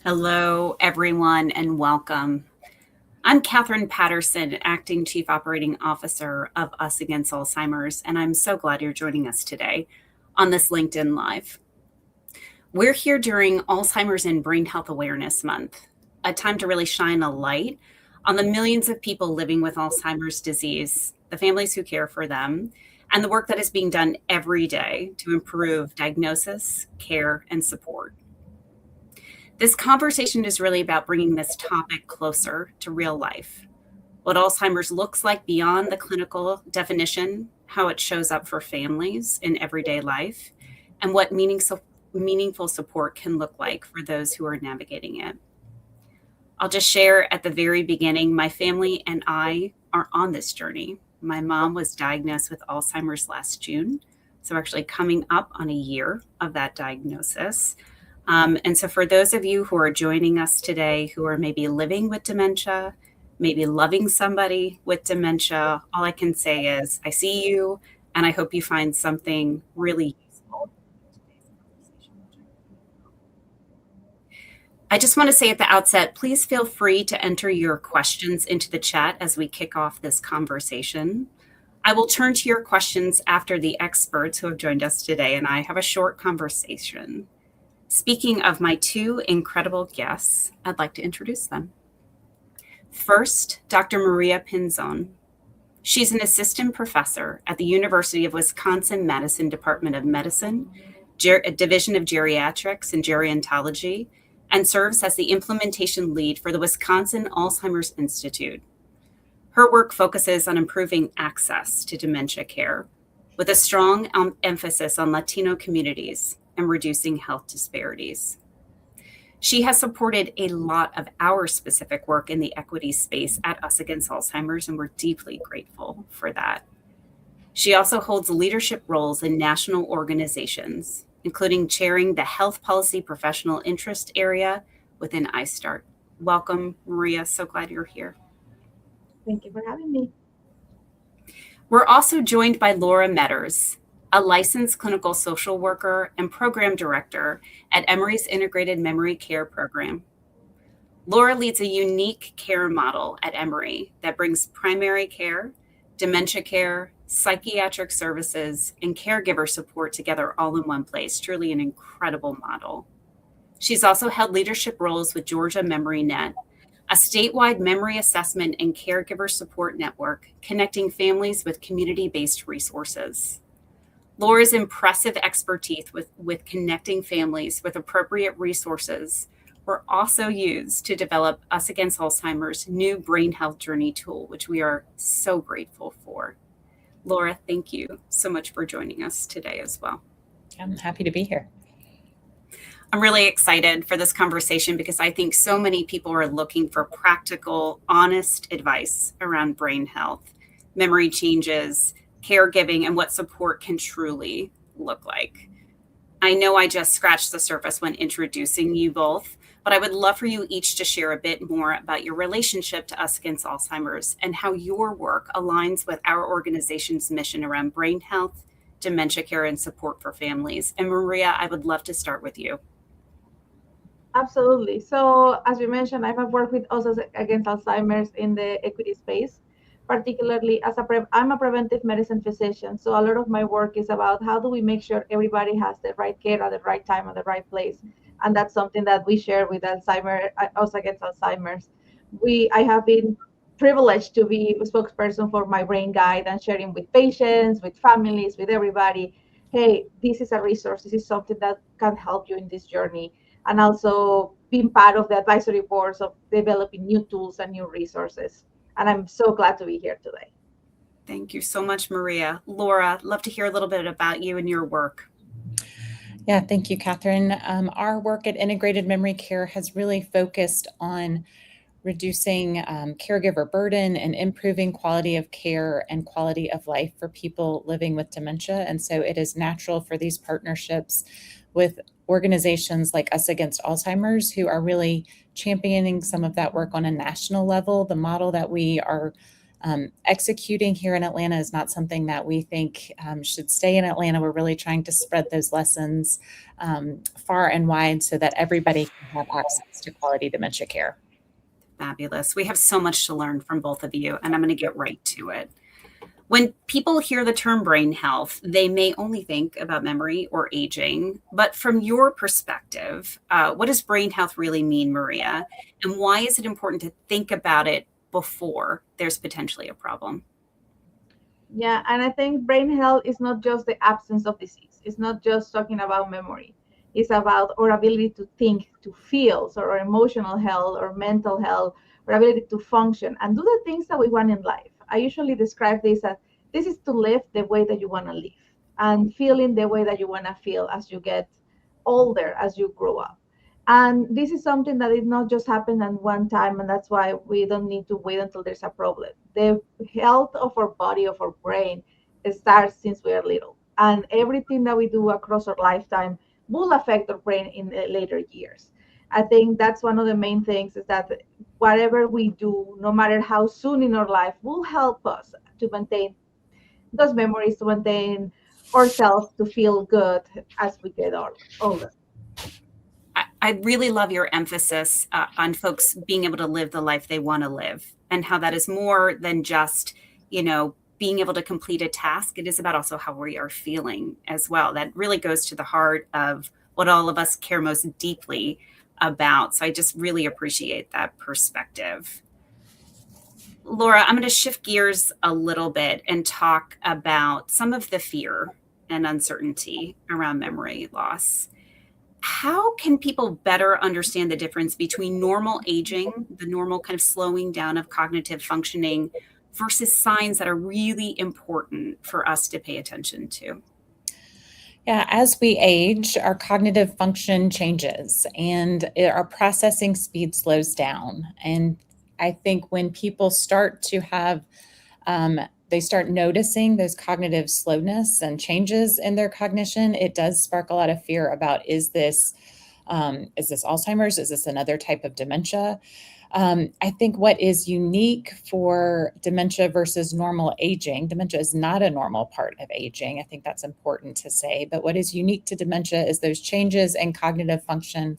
Hello, everyone, and welcome. I'm Catherine Patterson, Acting Chief Operating Officer of Us Against Alzheimer's, and I'm so glad you're joining us today on this LinkedIn Live. We're here during Alzheimer's and Brain Health Awareness Month, a time to really shine a light on the millions of people living with Alzheimer's disease, the families who care for them, and the work that is being done every day to improve diagnosis, care, and support. This conversation is really about bringing this topic closer to real life, what Alzheimer's looks like beyond the clinical definition, how it shows up for families in everyday life, and what meaningful support can look like for those who are navigating it. I'll just share at the very beginning, my family and I are on this journey. My mom was diagnosed with Alzheimer's last June, so actually coming up on a year of that diagnosis. And so for those of you who are joining us today who are maybe living with dementia, maybe loving somebody with dementia, all I can say is I see you and I hope you find something really useful. I just want to say at the outset, please feel free to enter your questions into the chat as we kick off this conversation. I will turn to your questions after the experts who have joined us today and I have a short conversation. Speaking of my two incredible guests, I'd like to introduce them. First, Dr. Maria Pinzon. She's an assistant professor at the University of Wisconsin-Madison Department of Medicine, Division of Geriatrics and Gerontology, and serves as the implementation lead for the Wisconsin Alzheimer's Institute. Her work focuses on improving access to dementia care, with a strong emphasis on Latino communities and reducing health disparities. She has supported a lot of our specific work in the equity space at Us Against Alzheimer's, and we're deeply grateful for that. She also holds leadership roles in national organizations, including chairing the Health Policy Professional Interest Area within iStart. Welcome, Maria. So glad you're here. Thank you for having me. We're also joined by Laura Metters, a licensed clinical social worker and program director at Emory's Integrated Memory Care Program. Laura leads a unique care model at Emory that brings primary care, dementia care, psychiatric services, and caregiver support together all in one place. Truly an incredible model. She's also held leadership roles with Georgia Memory Net, a statewide memory assessment and caregiver support network connecting families with community-based resources. Laura's impressive expertise with connecting families with appropriate resources were also used to develop Us Against Alzheimer's new brain health journey tool, which we are so grateful for. Laura, thank you so much for joining us today as well. I'm happy to be here. I'm really excited for this conversation because I think so many people are looking for practical, honest advice around brain health, memory changes, caregiving, and what support can truly look like. I know I just scratched the surface when introducing you both, but I would love for you each to share a bit more about your relationship to Us Against Alzheimer's and how your work aligns with our organization's mission around brain health, dementia care, and support for families. And Maria, I would love to start with you. Absolutely. So as you mentioned, I have worked with Us Against Alzheimer's in the equity space, particularly as I'm a preventive medicine physician. So a lot of my work is about how do we make sure everybody has the right care at the right time at the right place. And that's something that we share with Us Against Alzheimer's. I have been privileged to be a spokesperson for my brain guide and sharing with patients, with families, with everybody. Hey, this is a resource. This is something that can help you in this journey. And also being part of the advisory boards of developing new tools and new resources. And I'm so glad to be here today. Thank you so much, Maria. Laura, love to hear a little bit about you and your work. Yeah, thank you, Catherine. Our work at Integrated Memory Care has really focused on reducing caregiver burden and improving quality of care and quality of life for people living with dementia. And so it is natural for these partnerships with organizations like Us Against Alzheimer's, who are really championing some of that work on a national level. The model that we are Executing here in Atlanta is not something that we think should stay in Atlanta. We're really trying to spread those lessons far and wide so that everybody can have access to quality dementia care. Fabulous. We have so much to learn from both of you, and I'm going to get right to it. When people hear the term brain health, they may only think about memory or aging. But from your perspective, what does brain health really mean, Maria? And why is it important to think about it before there's potentially a problem? Yeah, and I think brain health is not just the absence of disease. It's not just talking about memory. It's about our ability to think, to feel, so our emotional health, or mental health, our ability to function and do the things that we want in life. I usually describe this as this is to live the way that you want to live and feeling the way that you want to feel as you get older, as you grow up. And this is something that did not just happen at one time, and that's why we don't need to wait until there's a problem. The health of our body, of our brain, starts since we are little. And everything that we do across our lifetime will affect our brain in the later years. I think that's one of the main things is that whatever we do, no matter how soon in our life, will help us to maintain those memories, to maintain ourselves, to feel good as we get older. I really love your emphasis on folks being able to live the life they want to live, and how that is more than just, being able to complete a task. It is about also how we are feeling as well. That really goes to the heart of what all of us care most deeply about. So I just really appreciate that perspective. Laura, I'm going to shift gears a little bit and talk about some of the fear and uncertainty around memory loss. How can people better understand the difference between normal aging, the normal kind of slowing down of cognitive functioning, versus signs that are really important for us to pay attention to? Yeah, as we age, our cognitive function changes and our processing speed slows down. And I think when people start to have, they start noticing those cognitive slowness and changes in their cognition, it does spark a lot of fear about is this Alzheimer's? Is this another type of dementia? I think what is unique for dementia versus normal aging, dementia is not a normal part of aging. I think that's important to say. But what is unique to dementia is those changes in cognitive function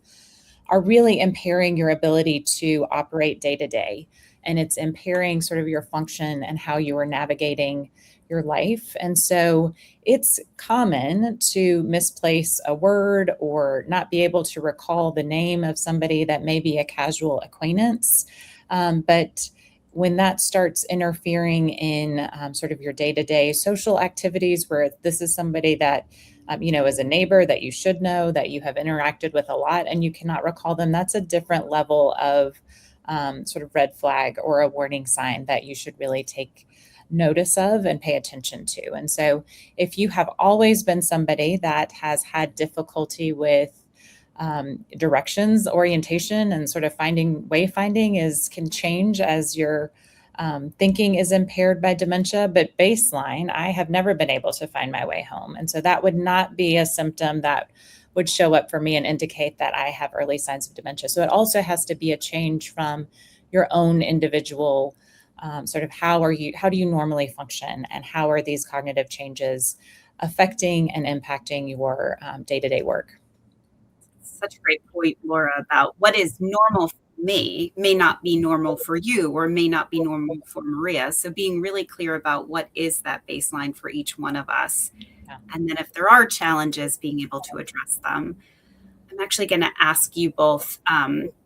are really impairing your ability to operate day to day. And it's impairing sort of your function and how you are navigating your life. And so it's common to misplace a word or not be able to recall the name of somebody that may be a casual acquaintance. But when that starts interfering in sort of your day-to-day social activities, where this is somebody that is a neighbor that you should know, that you have interacted with a lot, and you cannot recall them, that's a different level of sort of red flag or a warning sign that you should really take notice of and pay attention to. And so if you have always been somebody that has had difficulty with directions, orientation, and sort of wayfinding can change as your thinking is impaired by dementia. But baseline, I have never been able to find my way home. And so that would not be a symptom that would show up for me and indicate that I have early signs of dementia. So it also has to be a change from your own individual sort of how do you normally function, and how are these cognitive changes affecting and impacting your day-to-day work. Such a great point, Laura, about what is normal for me may not be normal for you, or may not be normal for Maria. So being really clear about what is that baseline for each one of us. Yeah. And then if there are challenges, being able to address them. I'm actually going to ask you both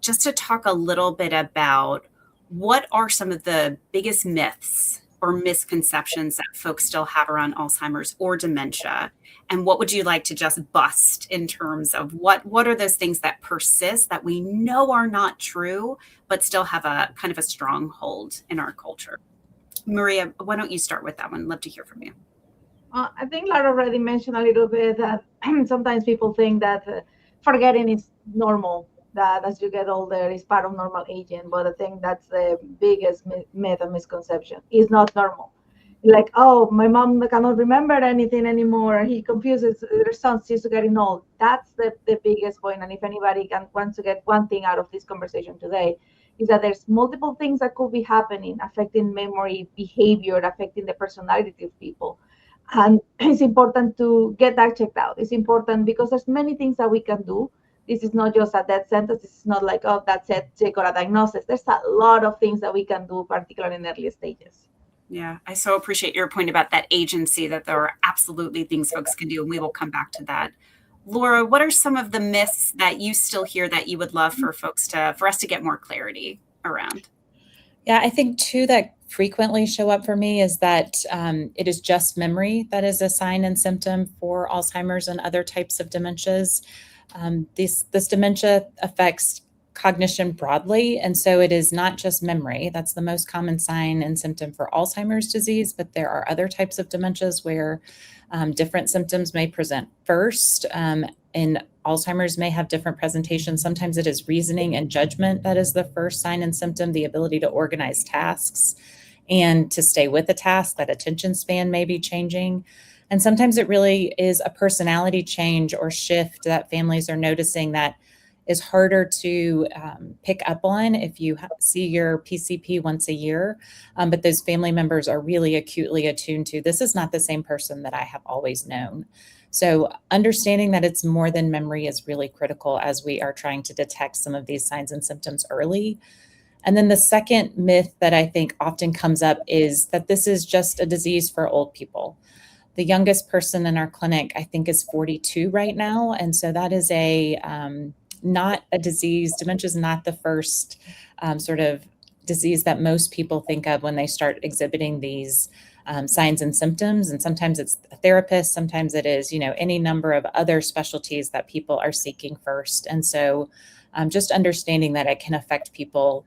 just to talk a little bit about what are some of the biggest myths or misconceptions that folks still have around Alzheimer's or dementia, and what would you like to just bust in terms of what are those things that persist that we know are not true but still have a kind of a stronghold in our culture? Maria, why don't you start with that one? Love to hear from you. I think Lara already mentioned a little bit that sometimes people think that forgetting is normal, that as you get older is part of normal aging. But I think that's the biggest myth and misconception. It's not normal. Like, oh, my mom cannot remember anything anymore. He confuses their son, she's getting old. That's the biggest point. And if anybody wants to get one thing out of this conversation today, is that there's multiple things that could be happening, affecting memory, behavior, affecting the personality of people. And it's important to get that checked out. It's important because there's many things that we can do. This is not just a death sentence. This is not like, oh, that's it, check or a diagnosis. There's a lot of things that we can do, particularly in early stages. Yeah, I so appreciate your point about that agency, that there are absolutely things folks can do, and we will come back to that. Laura, what are some of the myths that you still hear that you would love for us to get more clarity around? Yeah, I think two that frequently show up for me is that it is just memory that is a sign and symptom for Alzheimer's and other types of dementias. This dementia affects cognition broadly, and so it is not just memory. That's the most common sign and symptom for Alzheimer's disease, but there are other types of dementias where different symptoms may present first. And Alzheimer's may have different presentations. Sometimes it is reasoning and judgment that is the first sign and symptom, the ability to organize tasks and to stay with a task. That attention span may be changing. And sometimes it really is a personality change or shift that families are noticing that is harder to pick up on if you see your PCP once a year. But those family members are really acutely attuned to, this is not the same person that I have always known. So understanding that it's more than memory is really critical as we are trying to detect some of these signs and symptoms early. And then the second myth that I think often comes up is that this is just a disease for old people. The youngest person in our clinic, I think, is 42 right now. And so that is not a disease. Dementia is not the first sort of disease that most people think of when they start exhibiting these signs and symptoms. And sometimes it's a therapist, sometimes it is, any number of other specialties that people are seeking first. And so just understanding that it can affect people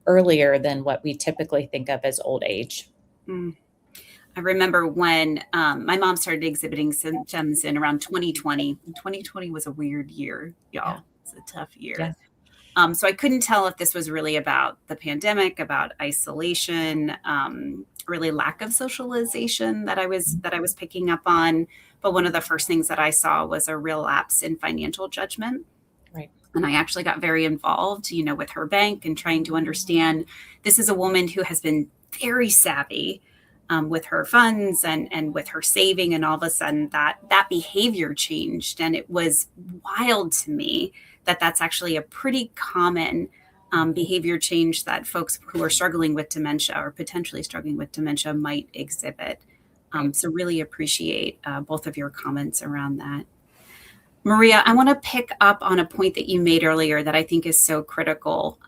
earlier than what we typically think of as old age. I remember when my mom started exhibiting symptoms in around 2020. 2020 was a weird year, y'all. It's a tough year. Yeah. So I couldn't tell if this was really about the pandemic, about isolation, really lack of socialization that I was picking up on. But one of the first things that I saw was a real lapse in financial judgment. Right. And I actually got very involved, with her bank and trying to understand, this is a woman who has been very savvy with her funds and with her saving, and all of a sudden that behavior changed. And it was wild to me that that's actually a pretty common behavior change that folks who are struggling with dementia or potentially struggling with dementia might exhibit. So really appreciate both of your comments around that. Maria, I want to pick up on a point that you made earlier that I think is so critical.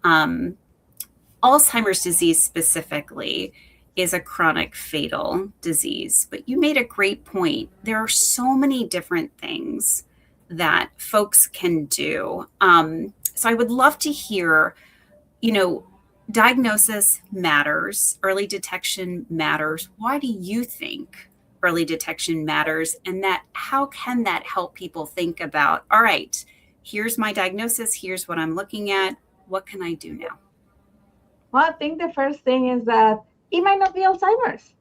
Alzheimer's disease specifically is a chronic fatal disease, but you made a great point. There are so many different things that folks can do. So I would love to hear, diagnosis matters, early detection matters. Why do you think early detection matters, and that how can that help people think about, all right, here's my diagnosis, here's what I'm looking at, what can I do now? Well, I think the first thing is that it might not be Alzheimer's.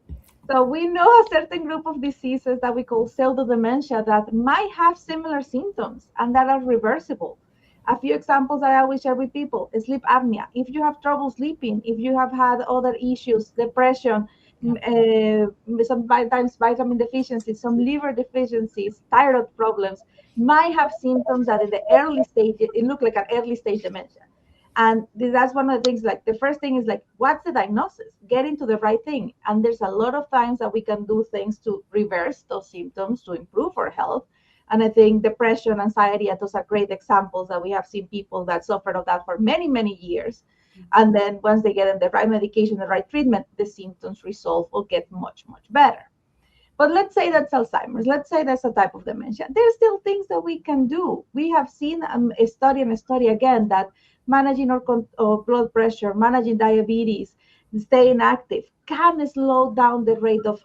So we know a certain group of diseases that we call pseudodementia that might have similar symptoms and that are reversible. A few examples that I always share with people: sleep apnea. If you have trouble sleeping, if you have had other issues, depression, sometimes vitamin deficiencies, some liver deficiencies, thyroid problems, might have symptoms that in the early stage, it look like an early stage dementia. And that's one of the things, like the first thing is like, what's the diagnosis? Get into the right thing. And there's a lot of times that we can do things to reverse those symptoms, to improve our health. And I think depression, anxiety, those are great examples that we have seen people that suffered of that for many, many years. And then once they get in the right medication, the right treatment, the symptoms resolve or get much, much better. But let's say that's Alzheimer's. Let's say that's a type of dementia. There's still things that we can do. We have seen a study again that managing our blood pressure, managing diabetes, staying active can slow down the rate of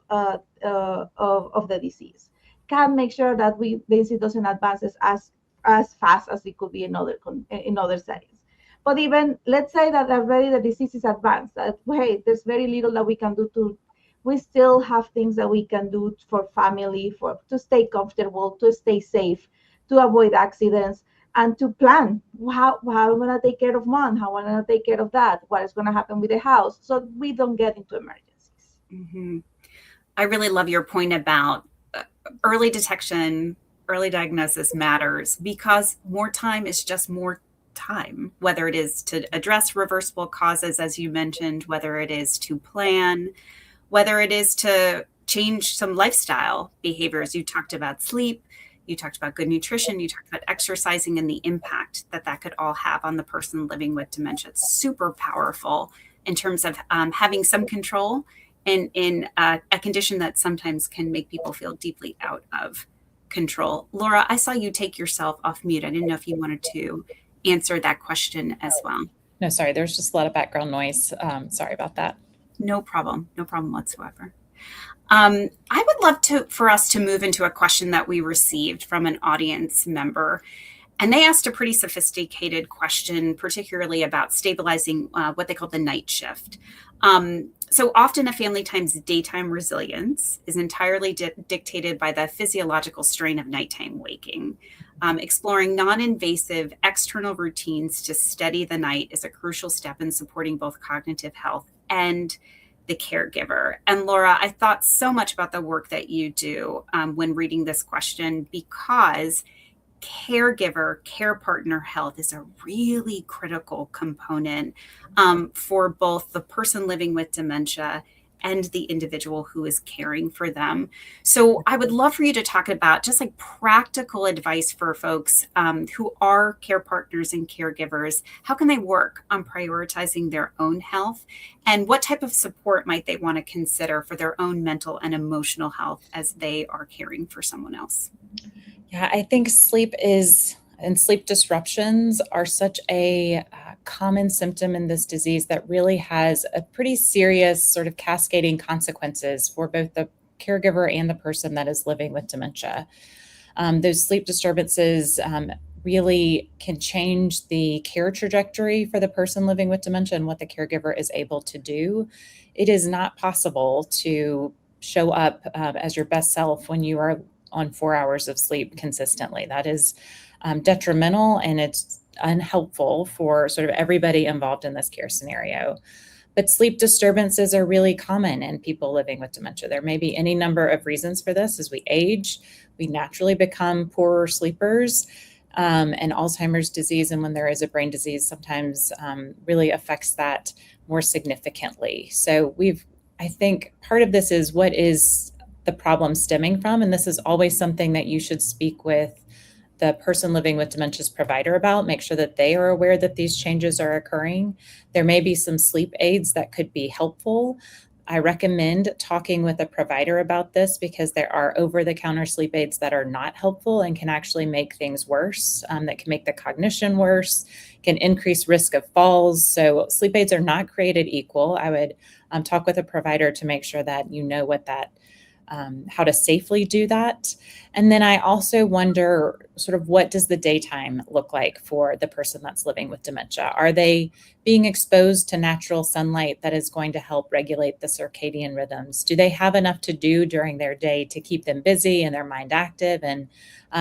the disease. Can make sure that the disease doesn't advance as fast as it could be in other settings. But even let's say that already the disease is advanced, that hey, there's very little that we can do we still have things that we can do for family, to stay comfortable, to stay safe, to avoid accidents. and to plan how I'm going to take care of mom, how I'm going to take care of that, what is going to happen with the house, so we don't get into emergencies. Mm-hmm. I really love your point about early detection, early diagnosis matters because more time is just more time, whether it is to address reversible causes, as you mentioned, whether it is to plan, whether it is to change some lifestyle behaviors. You talked about sleep, you talked about good nutrition, you talked about exercising and the impact that that could all have on the person living with dementia. It's super powerful in terms of having some control in a condition that sometimes can make people feel deeply out of control. Laura, I saw you take yourself off mute. I didn't know if you wanted to answer that question as well. No, sorry, there's just a lot of background noise. Sorry about that. No problem. No problem whatsoever. I would love for us to move into a question that we received from an audience member. And they asked a pretty sophisticated question, particularly about stabilizing what they call the night shift. So often a family time's daytime resilience is entirely dictated by the physiological strain of nighttime waking. Exploring non-invasive external routines to steady the night is a crucial step in supporting both cognitive health and the caregiver. And Laura, I thought so much about the work that you do when reading this question, because caregiver, care partner health is a really critical component for both the person living with dementia and the individual who is caring for them. So I would love for you to talk about just like practical advice for folks who are care partners and caregivers. How can they work on prioritizing their own health? And what type of support might they want to consider for their own mental and emotional health as they are caring for someone else? Yeah, I think sleep and sleep disruptions are such a common symptom in this disease that really has a pretty serious sort of cascading consequences for both the caregiver and the person that is living with dementia. Those sleep disturbances really can change the care trajectory for the person living with dementia and what the caregiver is able to do. It is not possible to show up as your best self when you are on 4 hours of sleep consistently. That is detrimental, and it's unhelpful for sort of everybody involved in this care scenario. But sleep disturbances are really common in people living with dementia. There may be any number of reasons for this. As we age, we naturally become poorer sleepers. And Alzheimer's disease, and when there is a brain disease, sometimes really affects that more significantly. So I think part of this is, what is the problem stemming from? And this is always something that you should speak with the person living with dementia's provider about. Make sure that they are aware that these changes are occurring. There may be some sleep aids that could be helpful. I recommend talking with a provider about this, because there are over-the-counter sleep aids that are not helpful and can actually make things worse, that can make the cognition worse, can increase risk of falls. So sleep aids are not created equal. I would talk with a provider to make sure that you know how to safely do that. And then I also wonder, sort of, what does the daytime look like for the person that's living with dementia? Are they being exposed to natural sunlight that is going to help regulate the circadian rhythms? Do they have enough to do during their day to keep them busy and their mind active, and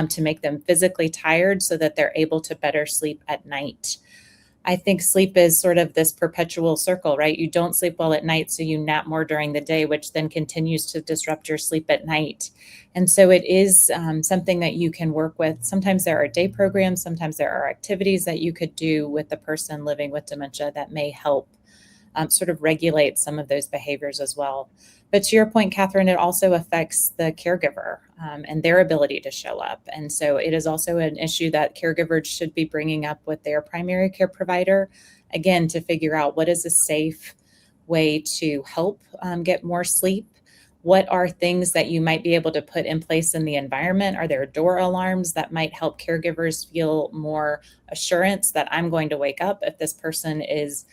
to make them physically tired so that they're able to better sleep at night? I think sleep is sort of this perpetual circle, right? You don't sleep well at night, so you nap more during the day, which then continues to disrupt your sleep at night. And so it is something that you can work with. Sometimes there are day programs, sometimes there are activities that you could do with the person living with dementia that may help sort of regulate some of those behaviors as well. But to your point, Catherine, it also affects the caregiver and their ability to show up. And so it is also an issue that caregivers should be bringing up with their primary care provider, again, to figure out what is a safe way to help get more sleep. What are things that you might be able to put in place in the environment? Are there door alarms that might help caregivers feel more assurance that I'm going to wake up if this person is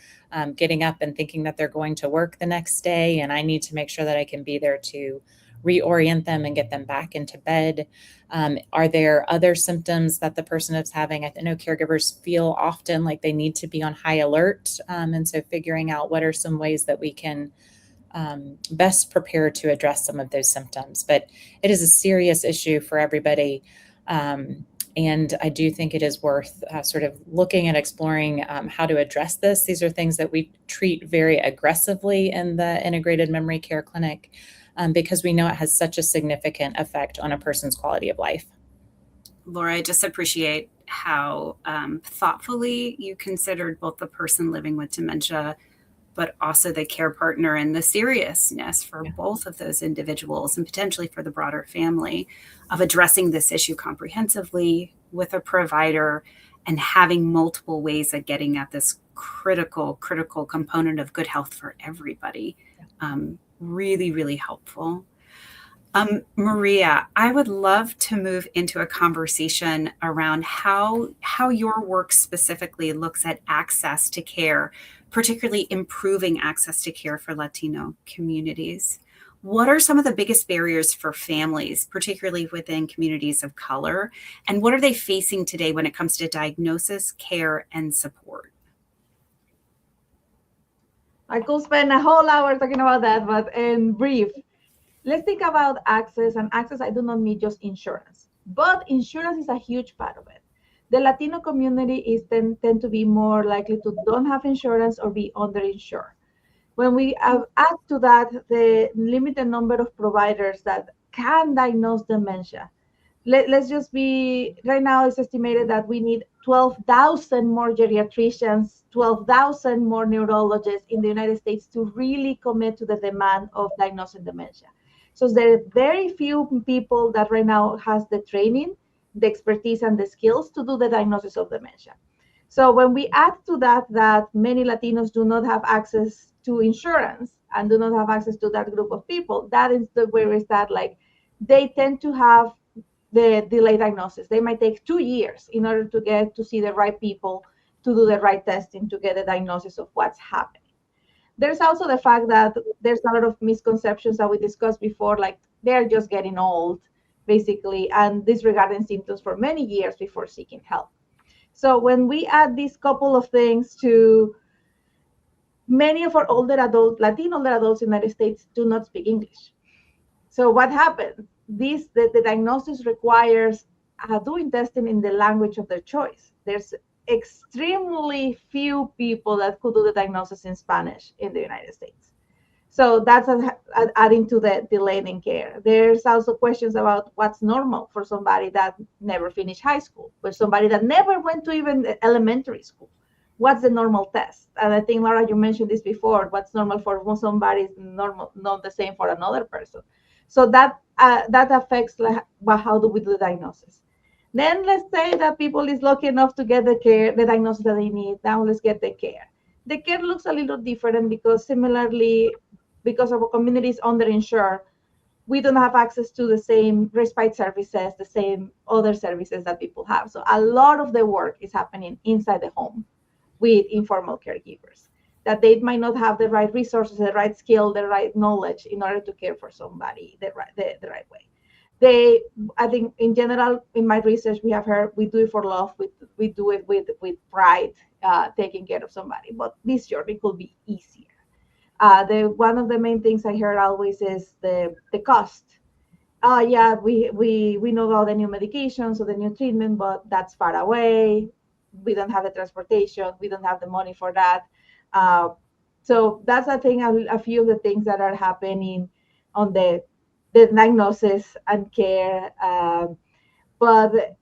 getting up and thinking that they're going to work the next day, and I need to make sure that I can be there to reorient them and get them back into bed? Are there other symptoms that the person is having? I know caregivers feel often like they need to be on high alert. And so figuring out what are some ways that we can best prepare to address some of those symptoms. But it is a serious issue for everybody. And I do think it is worth sort of looking at exploring how to address this. These are things that we treat very aggressively in the integrated memory care clinic because we know it has such a significant effect on a person's quality of life. Laura, I just appreciate how thoughtfully you considered both the person living with dementia, but also the care partner and the seriousness for both of those individuals and potentially for the broader family of addressing this issue comprehensively with a provider and having multiple ways of getting at this critical component of good health for everybody. Really, really helpful. Maria, I would love to move into a conversation around how your work specifically looks at access to care, particularly improving access to care for Latino communities. What are some of the biggest barriers for families, particularly within communities of color? And what are they facing today when it comes to diagnosis, care, and support? I could spend a whole hour talking about that, but in brief, let's think about access. And access, I do not mean just insurance, but insurance is a huge part of it. The Latino community is tend to be more likely to don't have insurance or be underinsured. When we add to that the limited number of providers that can diagnose dementia, let's just be, right now it's estimated that we need 12,000 more geriatricians, 12,000 more neurologists in the United States to really commit to the demand of diagnosing dementia. So there are very few people that right now has the training, the expertise, and the skills to do the diagnosis of dementia. So when we add to that many Latinos do not have access to insurance and do not have access to that group of people, that is the where we start, like, they tend to have the delayed diagnosis. They might take 2 years in order to get to see the right people, to do the right testing, to get a diagnosis of what's happening. There's also the fact that there's a lot of misconceptions that we discussed before, like they're just getting old, basically, and disregarding symptoms for many years before seeking help. So when we add these couple of things to many of our Latino older adults in the United States do not speak English. So what happens? The diagnosis requires doing testing in the language of their choice. There's extremely few people that could do the diagnosis in Spanish in the United States. So that's adding to the delay in care. There's also questions about what's normal for somebody that never finished high school, for somebody that never went to even elementary school. What's the normal test? And I think, Laura, you mentioned this before. What's normal for somebody is normal, not the same for another person. So that affects how do we do the diagnosis. Then let's say that people is lucky enough to get the diagnosis that they need. Now let's get the care. The care looks a little different because similarly, because our community is underinsured, we don't have access to the same respite services, the same other services that people have. So a lot of the work is happening inside the home with informal caregivers, that they might not have the right resources, the right skill, the right knowledge in order to care for somebody the right way. I think in general, in my research, we have heard we do it for love, we do it with pride, taking care of somebody, but this journey could be easier. One of the main things I heard always is the cost. Yeah, we know about the new medications or the new treatment, but that's far away. We don't have the transportation. We don't have the money for that. So that's, I think, a few of the things that are happening on the diagnosis and care. But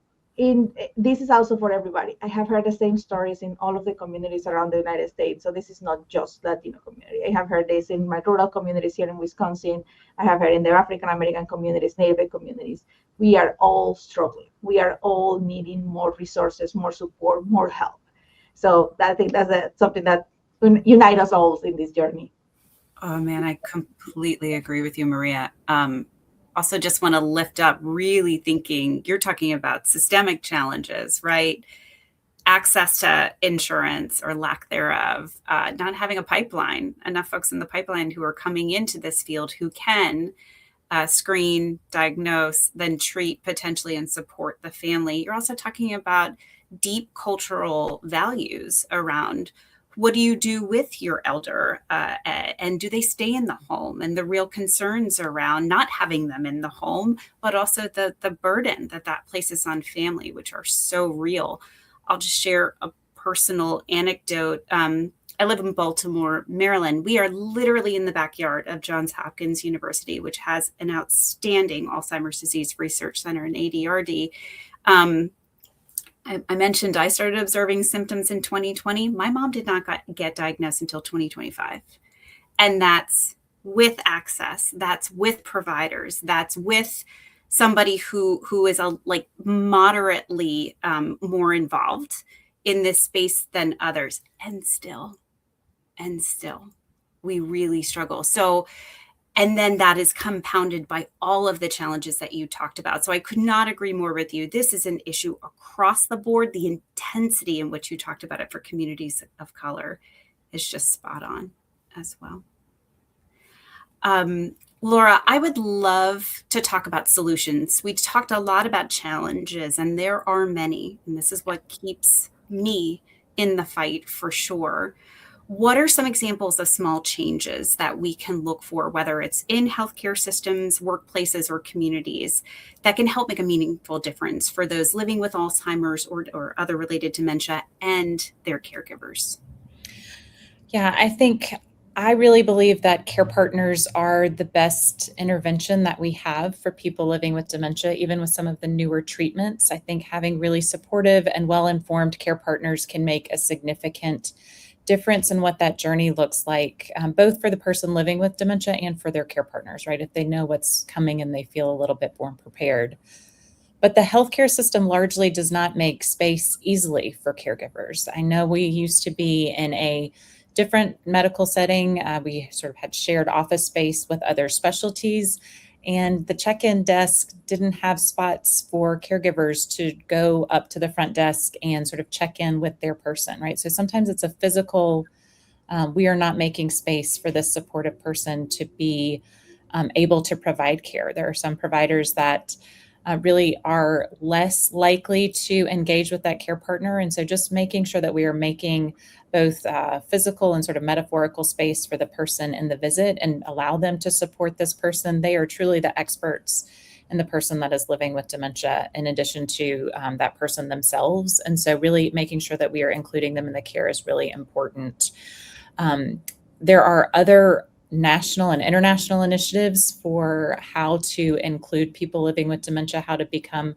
this is also for everybody. I have heard the same stories in all of the communities around the United States. So this is not just Latino community. I have heard this in my rural communities here in Wisconsin. I have heard in the African American communities, Native communities. We are all struggling. We are all needing more resources, more support, more help. So I think that's something that unites us all in this journey. Oh man, I completely agree with you, Maria. Also just want to lift up, really thinking, you're talking about systemic challenges, right? Access to insurance or lack thereof, not having a pipeline, enough folks in the pipeline who are coming into this field who can screen, diagnose, then treat potentially and support the family. You're also talking about deep cultural values around what do you do with your elder? And do they stay in the home? And the real concerns around not having them in the home, but also the burden that places on family, which are so real. I'll just share a personal anecdote. I live in Baltimore, Maryland. We are literally in the backyard of Johns Hopkins University, which has an outstanding Alzheimer's disease research center in ADRD. I mentioned I started observing symptoms in 2020. My mom did not get diagnosed until 2025. And that's with access, that's with providers, that's with somebody who is like moderately more involved in this space than others. And still, we really struggle. So, and then that is compounded by all of the challenges that you talked about. So I could not agree more with you. This is an issue across the board. The intensity in which you talked about it for communities of color is just spot on as well. Laura, I would love to talk about solutions. We talked a lot about challenges, and there are many, and this is what keeps me in the fight for sure. What are some examples of small changes that we can look for, whether it's in healthcare systems, workplaces, or communities, that can help make a meaningful difference for those living with Alzheimer's or other related dementia and their caregivers? Yeah, I really believe that care partners are the best intervention that we have for people living with dementia, even with some of the newer treatments. I think having really supportive and well-informed care partners can make a significant difference in what that journey looks like, both for the person living with dementia and for their care partners, right? If they know what's coming and they feel a little bit more prepared. But the healthcare system largely does not make space easily for caregivers. I know we used to be in a different medical setting. We sort of had shared office space with other specialties, and the check-in desk didn't have spots for caregivers to go up to the front desk and sort of check in with their person, right? So sometimes it's a physical, we are not making space for this supportive person to be able to provide care. There are some providers that really are less likely to engage with that care partner. And so just making sure that we are making both physical and sort of metaphorical space for the person in the visit and allow them to support this person. They are truly the experts in the person that is living with dementia, in addition to that person themselves. And so really making sure that we are including them in the care is really important. There are other national and international initiatives for how to include people living with dementia, how to become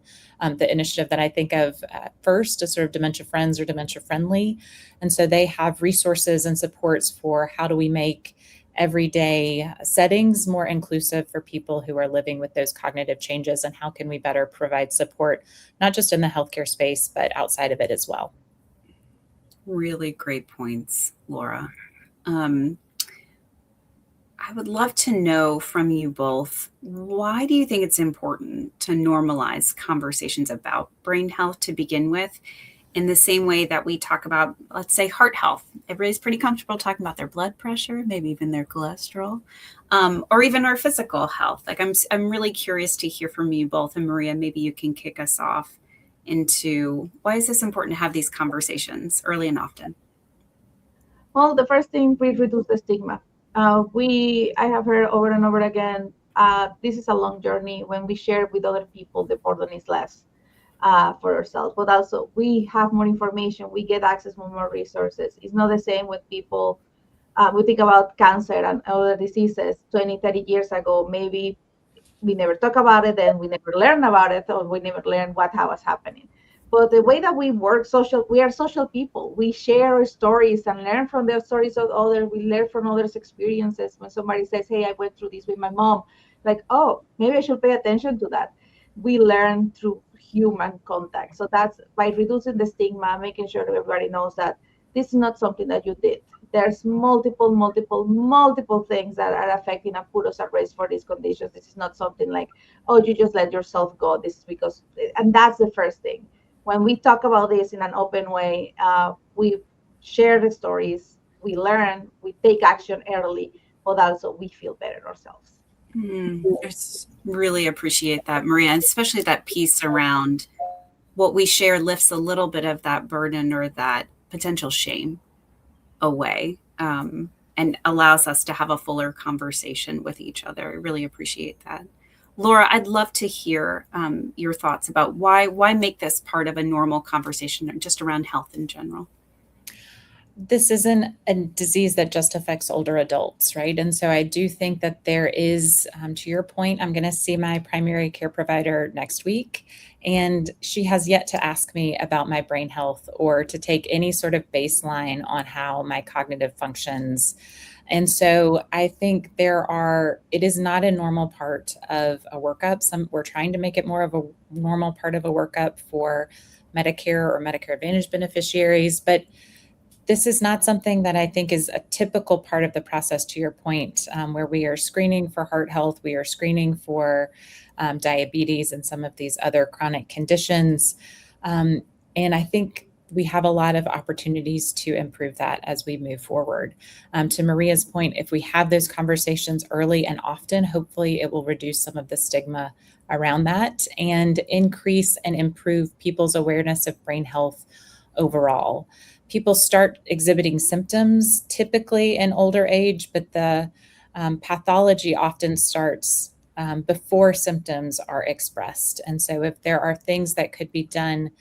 the initiative that I think of first as sort of dementia friends or dementia friendly. And so they have resources and supports for how do we make everyday settings more inclusive for people who are living with those cognitive changes, and how can we better provide support, not just in the healthcare space, but outside of it as well. Really great points, Laura. I would love to know from you both, why do you think it's important to normalize conversations about brain health to begin with, in the same way that we talk about, let's say, heart health? Everybody's pretty comfortable talking about their blood pressure, maybe even their cholesterol, or even our physical health. Like I'm really curious to hear from you both. And Maria, maybe you can kick us off into why is this important to have these conversations early and often? Well, the first thing, we reduce the stigma. I have heard over and over again, this is a long journey. When we share with other people, the burden is less for ourselves. But also, we have more information. We get access to more resources. It's not the same with people. We think about cancer and other diseases 20, 30 years ago. Maybe we never talk about it, and we never learn about it, or we never learn what was happening. But the way that we work, we are social people. We share our stories and learn from the stories of others. We learn from others' experiences. When somebody says, "Hey, I went through this with my mom," like, "Oh, maybe I should pay attention to that." We learn through human contact. So that's by reducing the stigma, making sure that everybody knows that this is not something that you did. There's multiple things that are affecting and put us at risk for these conditions. This is not something like, oh, you just let yourself go. This is because, and that's the first thing. When we talk about this in an open way, we share the stories, we learn, we take action early, but also we feel better ourselves. I just really appreciate that, Maria, and especially that piece around what we share lifts a little bit of that burden or that potential shame away, and allows us to have a fuller conversation with each other. I really appreciate that. Laura, I'd love to hear your thoughts about why make this part of a normal conversation just around health in general. This isn't a disease that just affects older adults, right? And so I do think that there is, to your point, I'm going to see my primary care provider next week, and she has yet to ask me about my brain health or to take any sort of baseline on how my cognitive functions. And so I think it is not a normal part of a workup. We're trying to make it more of a normal part of a workup for Medicare or Medicare Advantage beneficiaries, but this is not something that I think is a typical part of the process, to your point, where we are screening for heart health, we are screening for diabetes and some of these other chronic conditions. And I think we have a lot of opportunities to improve that as we move forward. To Maria's point, if we have those conversations early and often, hopefully it will reduce some of the stigma around that and increase and improve people's awareness of brain health overall. People start exhibiting symptoms typically in older age, but the pathology often starts before symptoms are expressed. And so if there are things that could be done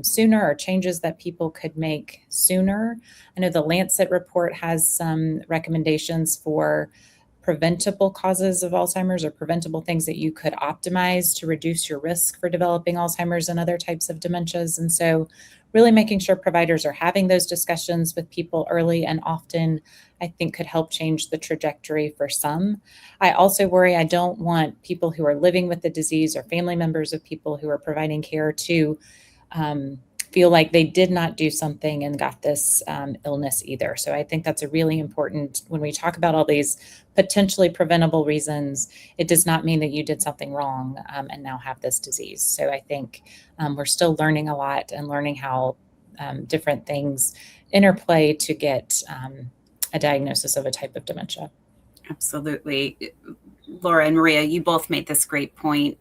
sooner or changes that people could make sooner, I know the Lancet report has some recommendations for preventable causes of Alzheimer's or preventable things that you could optimize to reduce your risk for developing Alzheimer's and other types of dementias. And so really making sure providers are having those discussions with people early and often, I think could help change the trajectory for some. I also worry I don't want people who are living with the disease or family members of people who are providing care to feel like they did not do something and got this illness either. So I think that's a really important, when we talk about all these potentially preventable reasons, it does not mean that you did something wrong and now have this disease. So I think we're still learning a lot and learning how different things interplay to get a diagnosis of a type of dementia. Absolutely. Laura and Maria, you both made this great point.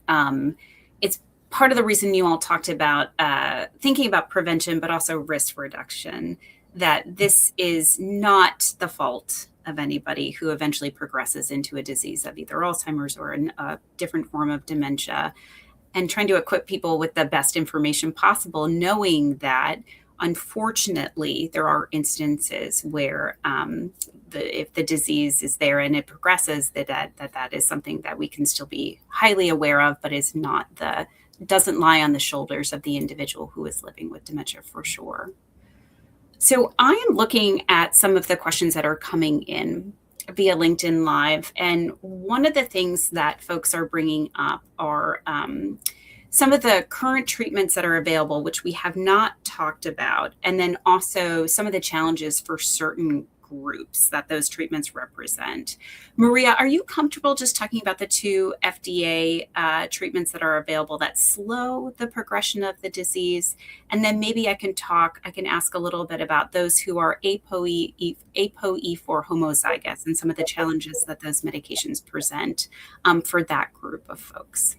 It's part of the reason you all talked about thinking about prevention, but also risk reduction, that this is not the fault of anybody who eventually progresses into a disease of either Alzheimer's or a different form of dementia, and trying to equip people with the best information possible, knowing that unfortunately there are instances where if the disease is there and it progresses, that is something that we can still be highly aware of, but is not doesn't lie on the shoulders of the individual who is living with dementia for sure. So I am looking at some of the questions that are coming in via LinkedIn Live. And one of the things that folks are bringing up are some of the current treatments that are available, which we have not talked about, and then also some of the challenges for certain groups that those treatments represent. Maria, are you comfortable just talking about the two FDA treatments that are available that slow the progression of the disease? And then maybe I can ask a little bit about those who are ApoE4 homozygous and some of the challenges that those medications present for that group of folks.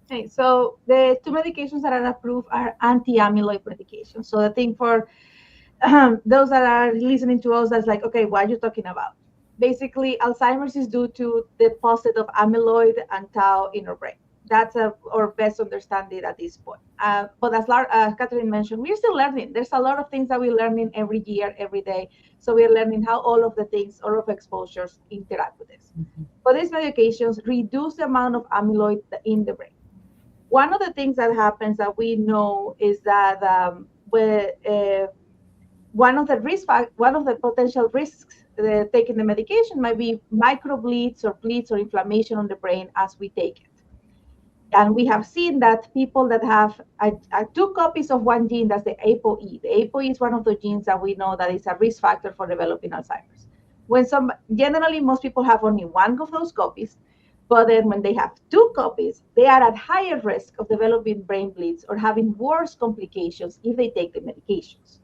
Okay, so the two medications that are approved are anti-amyloid medications. So the thing for those that are listening to us, that's like, okay, what are you talking about? Basically, Alzheimer's is due to deposit of amyloid and tau in our brain. That's our best understanding at this point. But as Catherine mentioned, we're still learning. There's a lot of things that we're learning every year, every day. So we're learning how all of exposures interact with this. Mm-hmm. But these medications reduce the amount of amyloid in the brain. One of the things that happens that we know is that one of the potential risks taking the medication might be microbleeds or bleeds or inflammation on the brain as we take it. And we have seen that people that have two copies of one gene, that's the ApoE. The ApoE is one of the genes that we know that is a risk factor for developing Alzheimer's. Generally, most people have only one of those copies, but then when they have two copies, they are at higher risk of developing brain bleeds or having worse complications if they take the medications.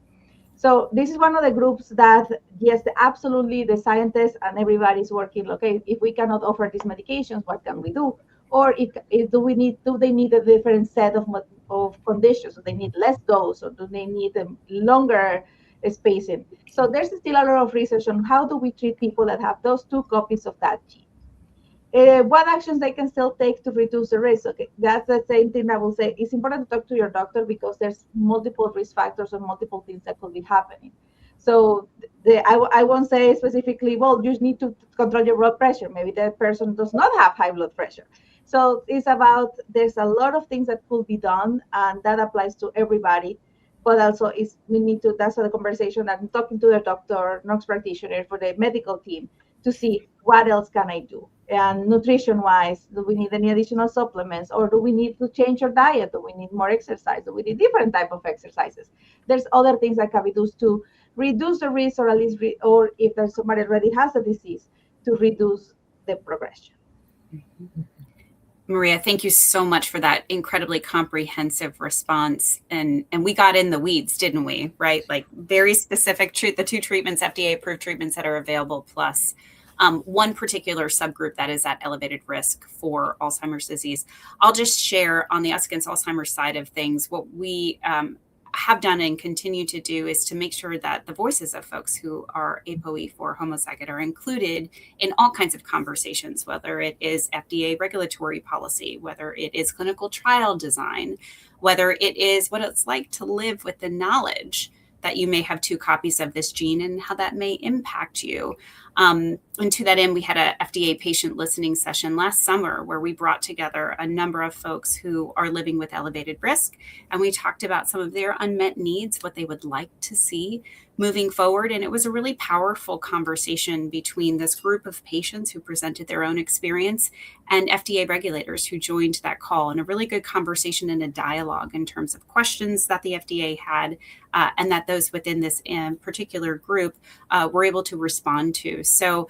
So this is one of the groups that, yes, absolutely, the scientists and everybody's working, okay, if we cannot offer these medications, what can we do? Or do they need a different set of conditions? Do they need less dose, or do they need a longer spacing. So there's still a lot of research on how do we treat people that have those 2 copies of that gene. What actions they can still take to reduce the risk. Okay, that's the same thing I will say. It's important to talk to your doctor because there's multiple risk factors or multiple things that could be happening. So I won't say specifically, well, you need to control your blood pressure. Maybe that person does not have high blood pressure. So it's about, there's a lot of things that could be done, and that applies to everybody. But also, we need to, that's the conversation that I'm talking to the doctor, nurse practitioner, for the medical team to see what else can I do. And nutrition wise, do we need any additional supplements, or do we need to change our diet? Do we need more exercise? Do we need different type of exercises? There's other things that can be done to reduce the risk, or at least, or if there's somebody already has a disease, to reduce the progression. Maria, thank you so much for that incredibly comprehensive response. And we got in the weeds, didn't we? Right? Like very specific, the 2 treatments, FDA approved treatments that are available, plus one particular subgroup that is at elevated risk for Alzheimer's disease. I'll just share on the Us Against Alzheimer's side of things, what we have done and continue to do is to make sure that the voices of folks who are ApoE4 homozygote are included in all kinds of conversations, whether it is FDA regulatory policy, whether it is clinical trial design, whether it is what it's like to live with the knowledge that you may have 2 copies of this gene and how that may impact you. And to that end, we had a FDA patient listening session last summer where we brought together a number of folks who are living with elevated risk. And we talked about some of their unmet needs, what they would like to see moving forward. And it was a really powerful conversation between this group of patients who presented their own experience and FDA regulators who joined that call, and a really good conversation and a dialogue in terms of questions that the FDA had and that those within this particular group were able to respond to. So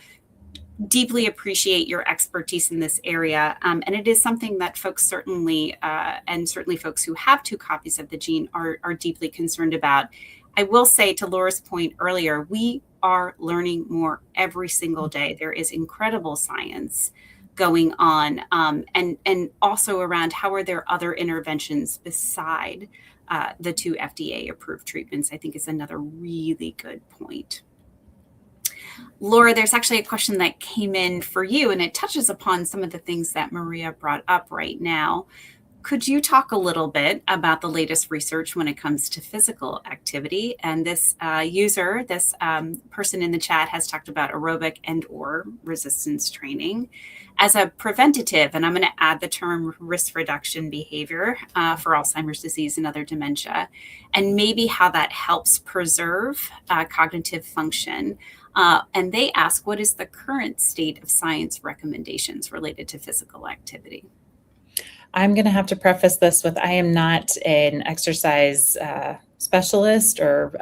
deeply appreciate your expertise in this area. And it is something that folks certainly, and certainly folks who have 2 copies of the gene are deeply concerned about. I will say, to Laura's point earlier, we are learning more every single day. There is incredible science going on, and also around how are there other interventions beside the 2 FDA approved treatments, I think is another really good point. Laura, there's actually a question that came in for you, and it touches upon some of the things that Maria brought up right now. Could you talk a little bit about the latest research when it comes to physical activity? And this person in the chat has talked about aerobic and or resistance training as a preventative, and I'm going to add the term risk reduction behavior for Alzheimer's disease and other dementia, and maybe how that helps preserve cognitive function. And they ask, what is the current state of science recommendations related to physical activity? I'm going to have to preface this with, I am not an exercise specialist, or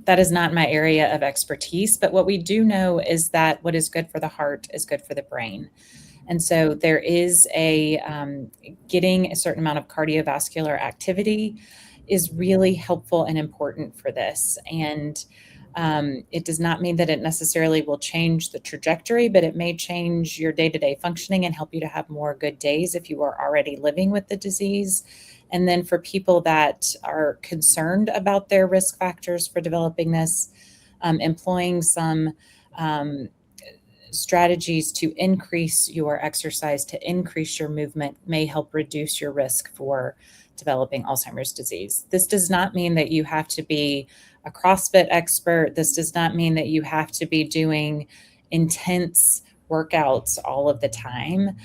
that is not my area of expertise. But what we do know is that what is good for the heart is good for the brain. And so there is getting a certain amount of cardiovascular activity is really helpful and important for this. And it does not mean that it necessarily will change the trajectory, but it may change your day-to-day functioning and help you to have more good days if you are already living with the disease. And then for people that are concerned about their risk factors for developing this, employing some strategies to increase your exercise, to increase your movement, may help reduce your risk for developing Alzheimer's disease. This does not mean that you have to be a CrossFit expert. This does not mean that you have to be doing intense workouts all of the time.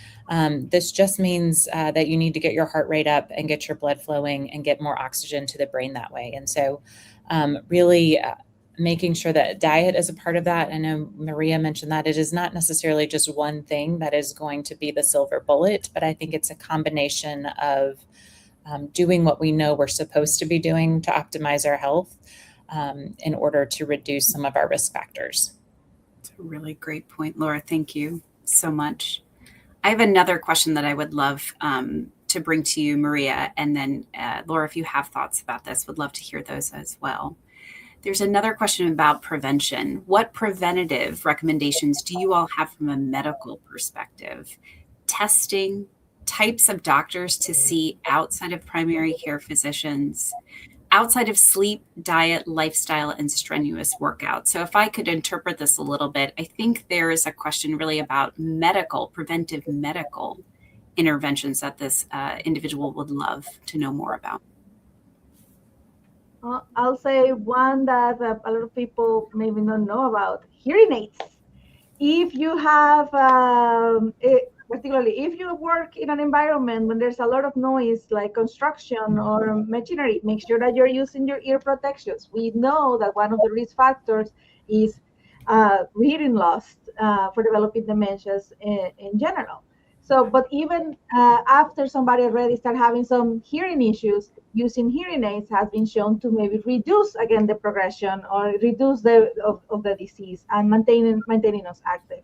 This just means that you need to get your heart rate up and get your blood flowing and get more oxygen to the brain that way. And so really making sure that diet is a part of that. I know Maria mentioned that it is not necessarily just one thing that is going to be the silver bullet, but I think it's a combination of doing what we know we're supposed to be doing to optimize our health in order to reduce some of our risk factors. That's a really great point, Laura. Thank you so much. I have another question that I would love to bring to you, Maria, and then Laura, if you have thoughts about this, would love to hear those as well. There's another question about prevention. What preventative recommendations do you all have from a medical perspective? Testing, types of doctors to see outside of primary care physicians, outside of sleep, diet, lifestyle, and strenuous workout. So if I could interpret this a little bit, I think there is a question really about preventive medical interventions that this individual would love to know more about. I'll say one that a lot of people maybe don't know about: hearing aids. If you have, particularly if you work in an environment when there's a lot of noise, like construction or machinery, make sure that you're using your ear protections. We know that one of the risk factors is hearing loss for developing dementias in general. So, but even after somebody already start having some hearing issues, using hearing aids has been shown to maybe reduce again the progression or reduce of the disease and maintaining us active.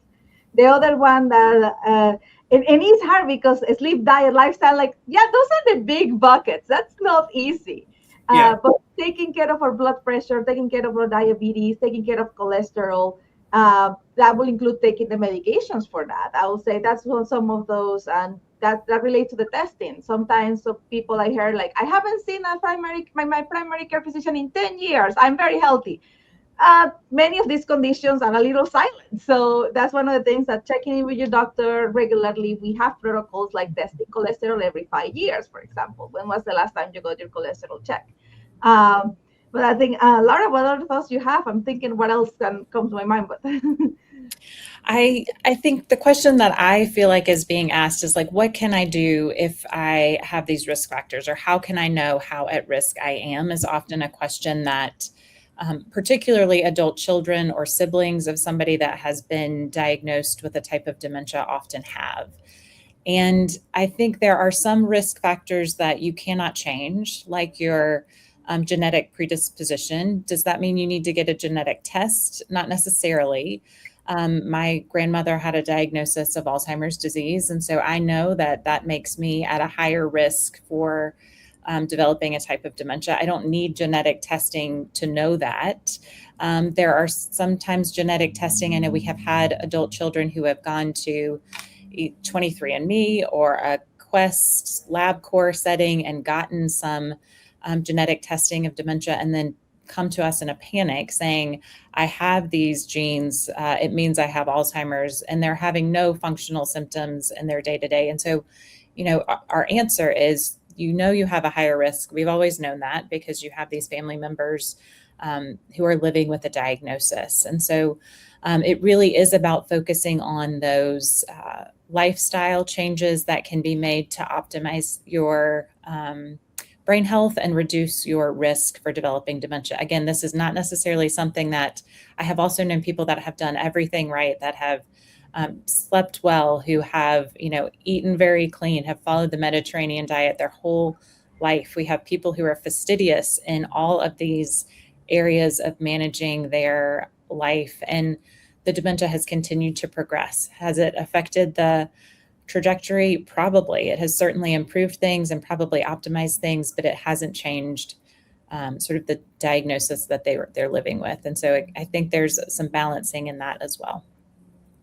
The other one that and it's hard because sleep, diet, lifestyle, like, yeah, those are the big buckets. That's not easy. But taking care of our blood pressure, taking care of our diabetes, taking care of cholesterol, that will include taking the medications for that. I will say that's some of those, and that relate to the testing. Sometimes so people I hear like, I haven't seen my primary care physician in 10 years. I'm very healthy. Many of these conditions are a little silent. So that's one of the things, that checking in with your doctor regularly. We have protocols like testing cholesterol every 5 years, for example. When was the last time you got your cholesterol check? But I think, Laura, what other thoughts you have? I'm thinking what else can come to my mind, but I think the question that I feel like is being asked is like, what can I do if I have these risk factors, or how can I know how at risk I am, is often a question that particularly adult children or siblings of somebody that has been diagnosed with a type of dementia often have. And I think there are some risk factors that you cannot change, like your genetic predisposition. Does that mean you need to get a genetic test? Not necessarily. My grandmother had a diagnosis of Alzheimer's disease, and so I know that that makes me at a higher risk for developing a type of dementia. I don't need genetic testing to know that. There are sometimes genetic testing. I know we have had adult children who have gone to 23andMe or a Quest LabCorp setting and gotten some genetic testing of dementia, and then come to us in a panic saying, I have these genes, it means I have Alzheimer's, and they're having no functional symptoms in their day-to-day. And so, our answer is, you have a higher risk. We've always known that because you have these family members who are living with a diagnosis. And so it really is about focusing on those lifestyle changes that can be made to optimize your brain health and reduce your risk for developing dementia. Again, this is not necessarily something that I have also known people that have done everything right, that have slept well, who have, eaten very clean, have followed the Mediterranean diet their whole life. We have people who are fastidious in all of these areas of managing their life, and the dementia has continued to progress. Has it affected the trajectory? Probably. It has certainly improved things and probably optimized things, but it hasn't changed sort of the diagnosis that they're living with. And so I think there's some balancing in that as well.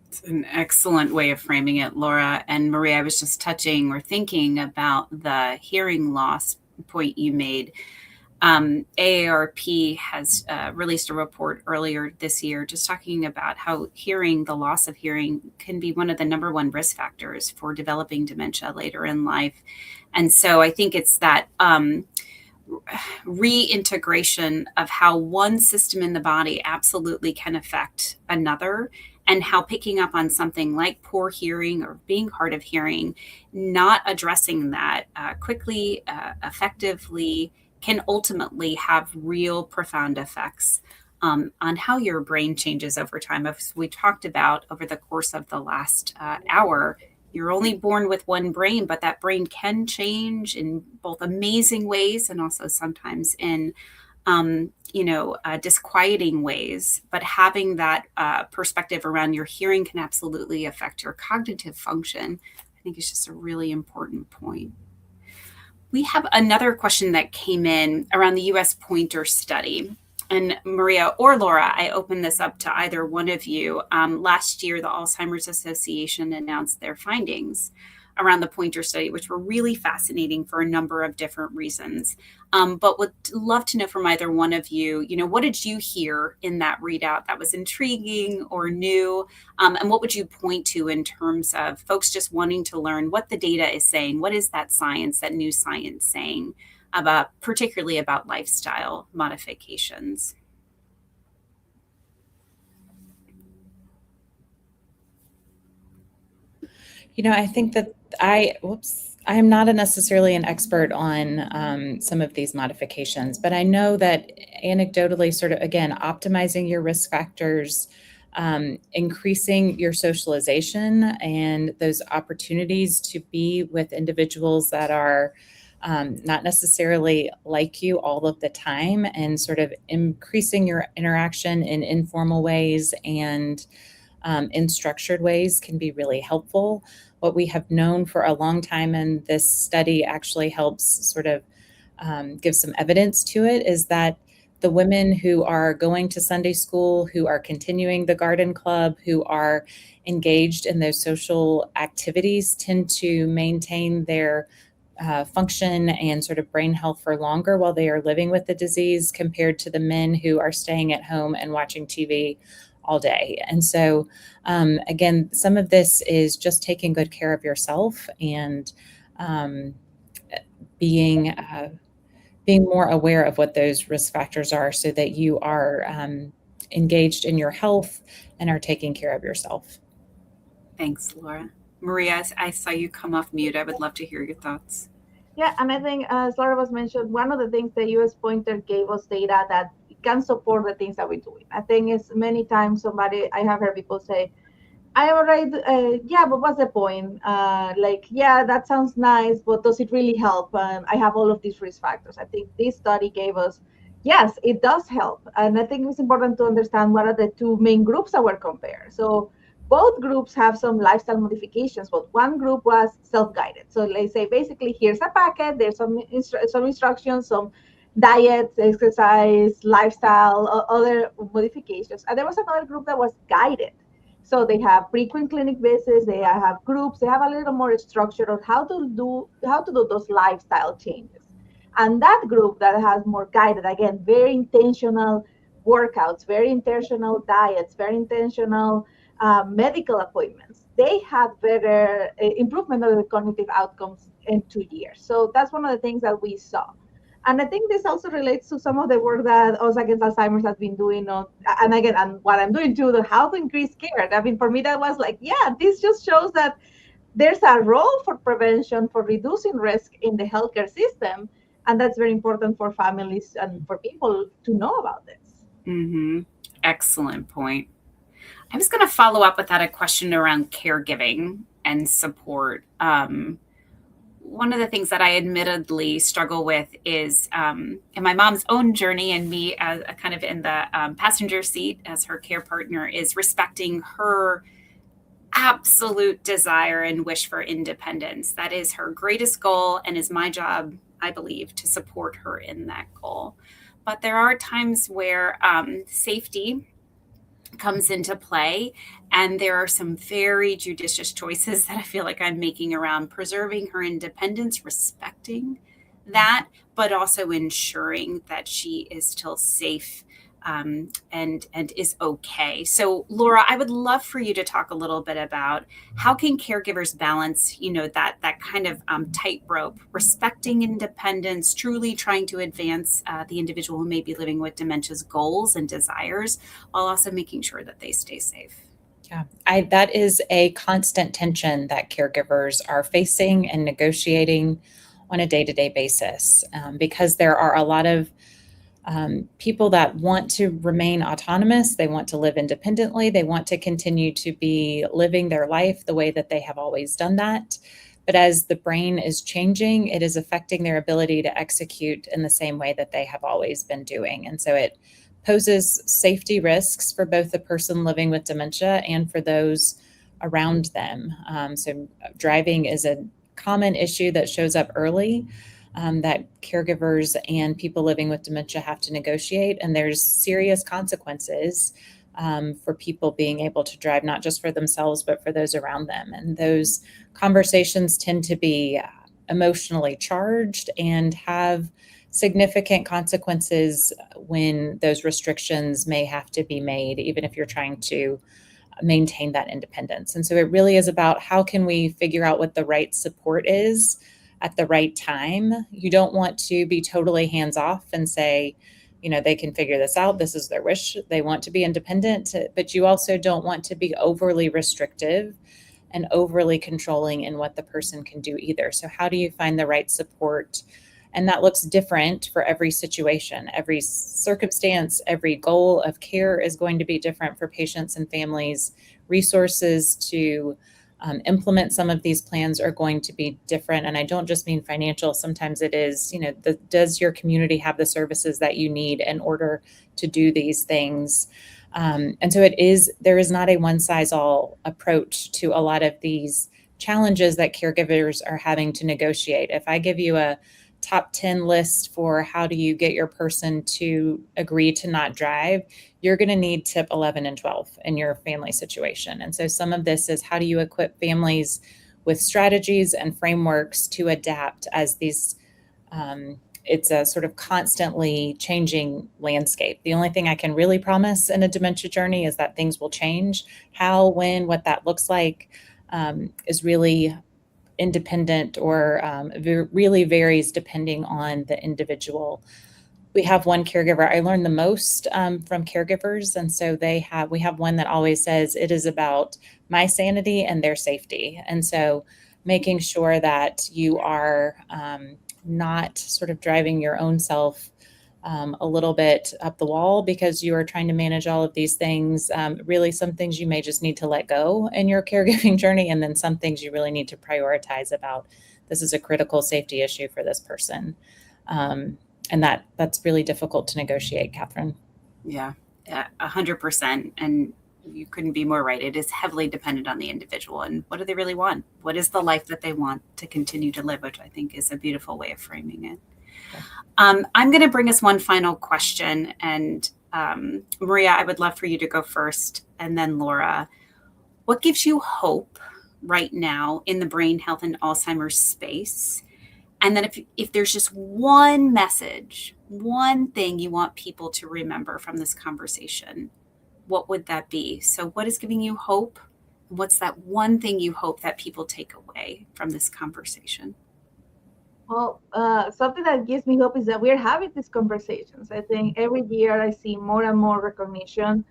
It's an excellent way of framing it, Laura. And Maria, I was just thinking about the hearing loss point you made. AARP has released a report earlier this year just talking about how the loss of hearing can be one of the number one risk factors for developing dementia later in life. And so I think it's that reintegration of how one system in the body absolutely can affect another, and how picking up on something like poor hearing or being hard of hearing, not addressing that quickly, effectively, can ultimately have real profound effects on how your brain changes over time. As we talked about over the course of the last hour, you're only born with one brain, but that brain can change in both amazing ways and also sometimes in disquieting ways. But having that perspective around your hearing can absolutely affect your cognitive function. I think it's just a really important point. We have another question that came in around the US Pointer study. And Maria or Laura, I open this up to either one of you. Last year, the Alzheimer's Association announced their findings around the Pointer study, which were really fascinating for a number of different reasons. But would love to know from either one of you, what did you hear in that readout that was intriguing or new? And what would you point to in terms of folks just wanting to learn what the data is saying? What is that science, that new science saying particularly about lifestyle modifications? I think that I am not necessarily an expert on some of these modifications, but I know that anecdotally, sort of, again, optimizing your risk factors, increasing your socialization and those opportunities to be with individuals that are not necessarily like you all of the time, and sort of increasing your interaction in informal ways and in structured ways can be really helpful. What we have known for a long time, and this study actually helps sort of give some evidence to it, is that the women who are going to Sunday school, who are continuing the garden club, who are engaged in those social activities tend to maintain their function and sort of brain health for longer while they are living with the disease, compared to the men who are staying at home and watching TV all day. And so, again, some of this is just taking good care of yourself and being more aware of what those risk factors are, so that you are engaged in your health and are taking care of yourself. Thanks, Laura. Maria, I saw you come off mute. I would love to hear your thoughts. Yeah, and I think, as Laura was mentioned, one of the things the US Pointer gave us data that can support the things that we're doing. I think it's many times I have heard people say, I already, yeah, but what's the point? Yeah, that sounds nice, but does it really help? I have all of these risk factors. I think this study gave us, yes, it does help. And I think it's important to understand what are the two main groups that were compared. So both groups have some lifestyle modifications, but one group was self-guided. So let's say, basically, here's a packet, there's some instructions, some diet, exercise, lifestyle, other modifications. And there was another group that was guided. So they have frequent clinic visits, they have groups, they have a little more structure on how to do those lifestyle changes. And that group that has more guided, again, very intentional workouts, very intentional diets, very intentional medical appointments, they had better improvement of the cognitive outcomes in 2 years. So that's one of the things that we saw. And I think this also relates to some of the work that Us Against Alzheimer's has been doing and again, and what I'm doing too, how to increase care. I mean, for me, that was like, yeah, this just shows that there's a role for prevention, for reducing risk in the healthcare system. And that's very important for families and for people to know about this. Mm-hmm. Excellent point. I was going to follow up with that, a question around caregiving and support. One of the things that I admittedly struggle with is in my mom's own journey, and me as kind of in the passenger seat as her care partner, is respecting her absolute desire and wish for independence. That is her greatest goal, and is my job, I believe, to support her in that goal. But there are times where safety comes into play, and there are some very judicious choices that I feel like I'm making around preserving her independence, respecting that, but also ensuring that she is still safe and is okay. So, Laura, I would love for you to talk a little bit about how can caregivers balance, that kind of tightrope, respecting independence, truly trying to advance the individual who may be living with dementia's goals and desires, while also making sure that they stay safe. Yeah, that is a constant tension that caregivers are facing and negotiating on a day-to-day basis, because there are a lot of people that want to remain autonomous. They want to live independently. They want to continue to be living their life the way that they have always done that. But as the brain is changing, it is affecting their ability to execute in the same way that they have always been doing. And so it poses safety risks for both the person living with dementia and for those around them. So driving is a common issue that shows up early, that caregivers and people living with dementia have to negotiate, and there's serious consequences for people being able to drive, not just for themselves, but for those around them. And those conversations tend to be emotionally charged and have significant consequences when those restrictions may have to be made, even if you're trying to maintain that independence. And so it really is about how can we figure out what the right support is at the right time. You don't want to be totally hands off and say, they can figure this out. This is their wish. They want to be independent, but you also don't want to be overly restrictive and overly controlling in what the person can do either. So how do you find the right support? And that looks different for every situation. Every circumstance, every goal of care is going to be different for patients and families. Resources to implement some of these plans are going to be different. And I don't just mean financial. Sometimes it is, does your community have the services that you need in order to do these things? And so there is not a one size all approach to a lot of these challenges that caregivers are having to negotiate. If I give you a top 10 list for how do you get your person to agree to not drive, you're going to need tip 11 and 12 in your family situation. And so some of this is how do you equip families with strategies and frameworks to adapt as these it's a sort of constantly changing landscape. The only thing I can really promise in a dementia journey is that things will change. How, when, what that looks like is really independent or really varies depending on the individual. We have one caregiver. I learned the most from caregivers. And so we have one that always says it is about my sanity and their safety. And so making sure that you are not sort of driving your own self a little bit up the wall because you are trying to manage all of these things. Really, some things you may just need to let go in your caregiving journey, and then some things you really need to prioritize about this is a critical safety issue for this person. And that's really difficult to negotiate, Catherine. Yeah, 100%. And you couldn't be more right. It is heavily dependent on the individual and what do they really want? What is the life that they want to continue to live, which I think is a beautiful way of framing it. I'm going to bring us one final question. And Maria, I would love for you to go first. And then Laura, what gives you hope right now in the brain health and Alzheimer's space? And then if there's just one message, one thing you want people to remember from this conversation, what would that be? So what is giving you hope? What's that one thing you hope that people take away from this conversation? Well, something that gives me hope is that we're having these conversations. I think every year I see more and more recognition,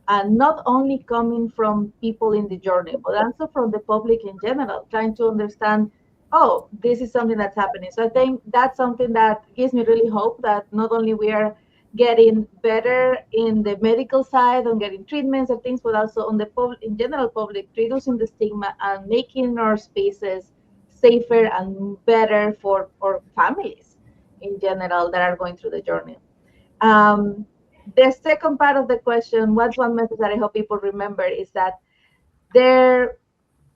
and not only coming from people in the journey, but also from the public in general, trying to understand, oh, this is something that's happening. So I think that's something that gives me really hope that not only we are getting better in the medical side on getting treatments and things, but also on the in general public, reducing the stigma and making our spaces safer and better for families in general that are going through the journey. The second part of the question, what's one message that I hope people remember, is that there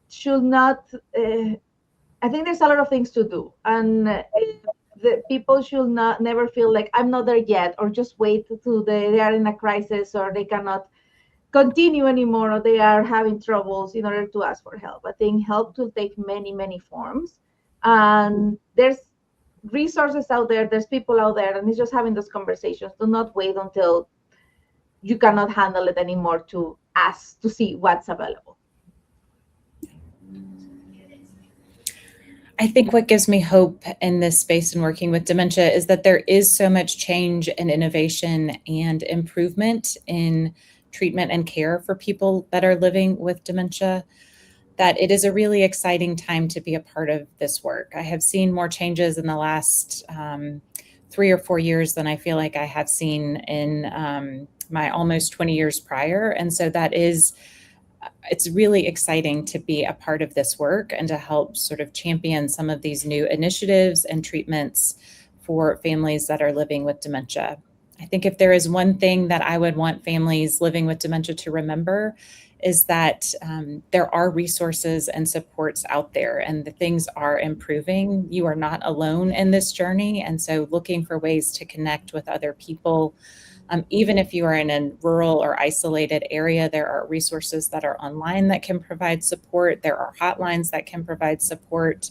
should not, I think there's a lot of things to do. And the people should never feel like I'm not there yet, or just wait till they are in a crisis or they cannot continue anymore, or they are having troubles in order to ask for help. I think help will take many, many forms. And there's resources out there, there's people out there, and it's just having those conversations. Do not wait until you cannot handle it anymore to ask to see what's available. I think what gives me hope in this space and working with dementia is that there is so much change and innovation and improvement in treatment and care for people that are living with dementia, that it is a really exciting time to be a part of this work. I have seen more changes in the last 3 or 4 years than I feel like I have seen in my almost 20 years prior. And so it's really exciting to be a part of this work and to help sort of champion some of these new initiatives and treatments for families that are living with dementia. I think if there is one thing that I would want families living with dementia to remember is that there are resources and supports out there and the things are improving. You are not alone in this journey. And so looking for ways to connect with other people Even if you are in a rural or isolated area, there are resources that are online that can provide support. There are hotlines that can provide support.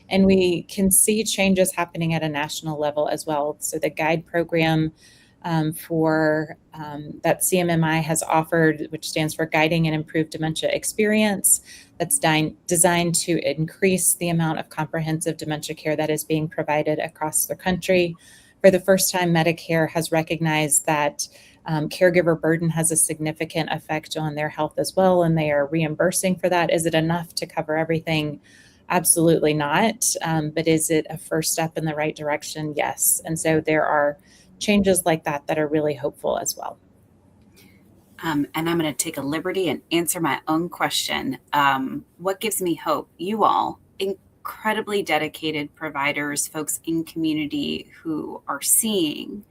And we can see changes happening at a national level as well. So the GUIDE program that CMMI has offered, which stands for Guiding and Improved Dementia Experience, that's designed to increase the amount of comprehensive dementia care that is being provided across the country. For the first time, Medicare has recognized that caregiver burden has a significant effect on their health as well, and they are reimbursing for that. Is it enough to cover everything? Absolutely not. But is it a first step in the right direction? Yes. And so there are changes like that that are really hopeful as well. And I'm going to take a liberty and answer my own question. What gives me hope? You all, incredibly dedicated providers, folks in community who are seeing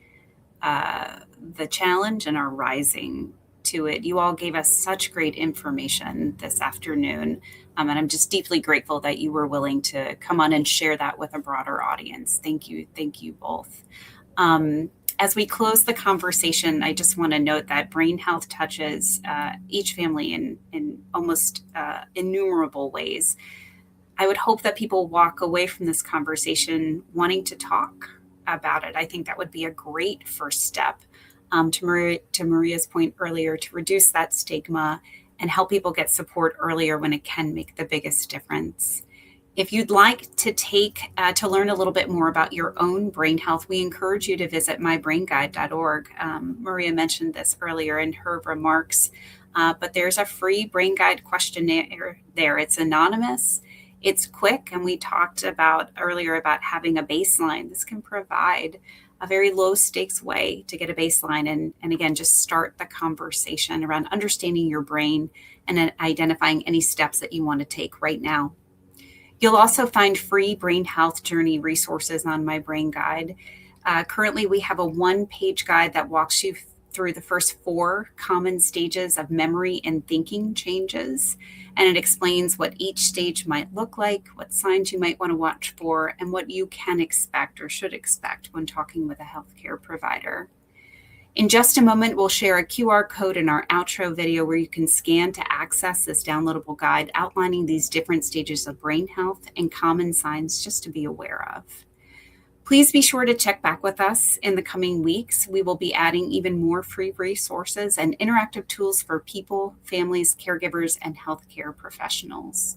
the challenge and are rising to it. You all gave us such great information this afternoon. And I'm just deeply grateful that you were willing to come on and share that with a broader audience. Thank you. Thank you both. As we close the conversation, I just want to note that brain health touches each family in almost innumerable ways. I would hope that people walk away from this conversation wanting to talk about it. I think that would be a great first step to Maria's point earlier, to reduce that stigma and help people get support earlier when it can make the biggest difference. If you'd like to learn a little bit more about your own brain health, we encourage you to visit mybrainguide.org. Maria mentioned this earlier in her remarks, but there's a free brain guide questionnaire there. It's anonymous, it's quick, and we talked about earlier about having a baseline. This can provide a very low stakes way to get a baseline and again, just start the conversation around understanding your brain and identifying any steps that you want to take right now. You'll also find free brain health journey resources on My Brain Guide. Currently, we have a one-page guide that walks you through the first 4 common stages of memory and thinking changes, and it explains what each stage might look like, what signs you might want to watch for, and what you can expect or should expect when talking with a healthcare provider. In just a moment, we'll share a QR code in our outro video where you can scan to access this downloadable guide outlining these different stages of brain health and common signs just to be aware of. Please be sure to check back with us in the coming weeks. We will be adding even more free resources and interactive tools for people, families, caregivers, and healthcare professionals.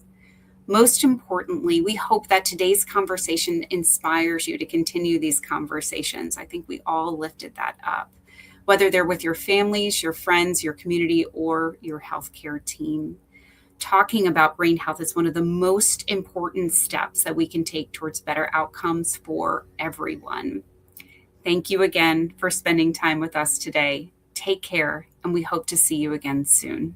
Most importantly, we hope that today's conversation inspires you to continue these conversations. I think we all lifted that up, whether they're with your families, your friends, your community, or your healthcare team. Talking about brain health is one of the most important steps that we can take towards better outcomes for everyone. Thank you again for spending time with us today. Take care, and we hope to see you again soon.